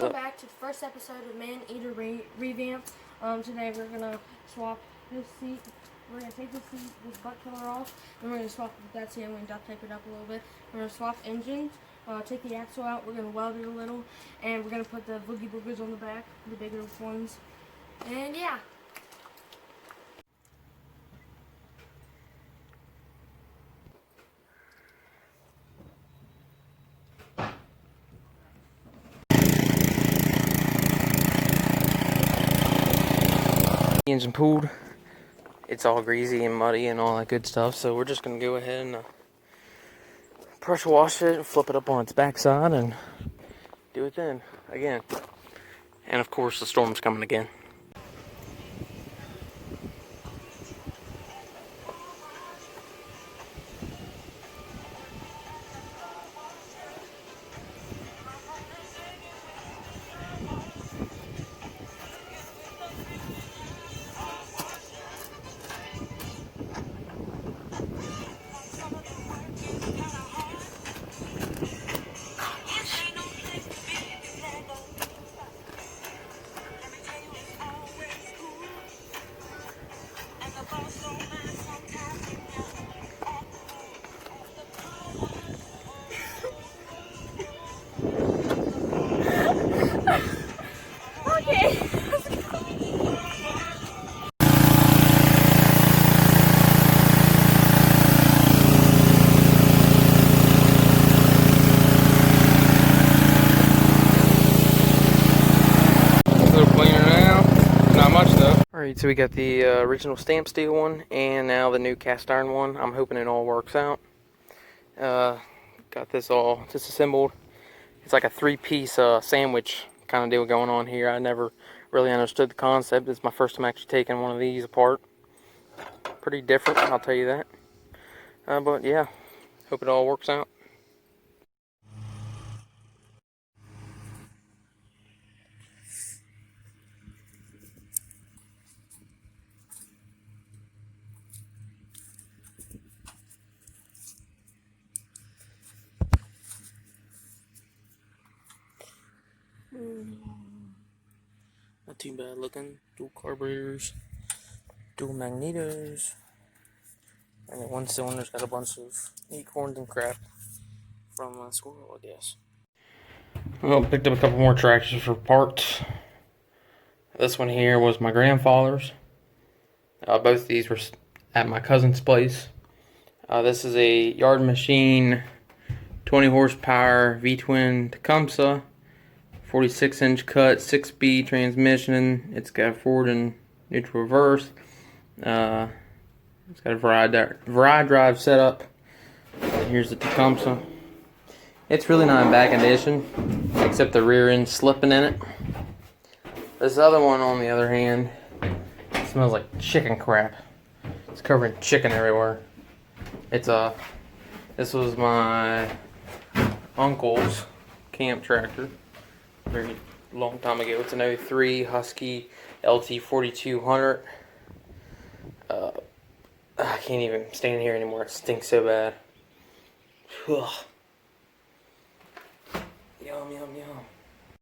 Welcome back to the first episode of Man Eater Revamp. Today we're going to swap this seat. We're going to take this butt killer off, and we're going to swap that seat. I'm going to duct tape it up a little bit. We're going to swap engines, take the axle out, we're going to weld it a little, and we're going to put the boogie boogers on the back, the bigger ones. And yeah. Engine pulled. It's all greasy and muddy and all that good stuff, so we're just gonna go ahead and pressure wash it and flip it up on its backside and do it then again. And of course the storm's coming again. Alright, so we got the original stamp steel one and now the new cast iron one. I'm hoping it all works out. Got this all disassembled. It's like a three-piece sandwich kind of deal going on here. I never really understood the concept. It's my first time actually taking one of these apart. Pretty different, I'll tell you that. But yeah, hope it all works out. Not too bad looking. Dual carburetors, dual magnetos, and one cylinder's got a bunch of acorns and crap from squirrel, I guess. Well, picked up a couple more tractors for parts. This one here was my grandfather's. Both these were at my cousin's place. This is a Yard Machine 20 horsepower vtwin Tecumseh. 46-inch cut, 6-speed transmission. It's got forward and neutral reverse. It's got a variety drive setup. Here's the Tecumseh. It's really not in bad condition, except the rear end slipping in it. This other one, on the other hand, smells like chicken crap. It's covered in chicken everywhere. It's this was my uncle's camp tractor. Very long time ago. It's an 03 Husky LT 4200. I can't even stand here anymore. It stinks so bad. Ugh. Yum, yum, yum.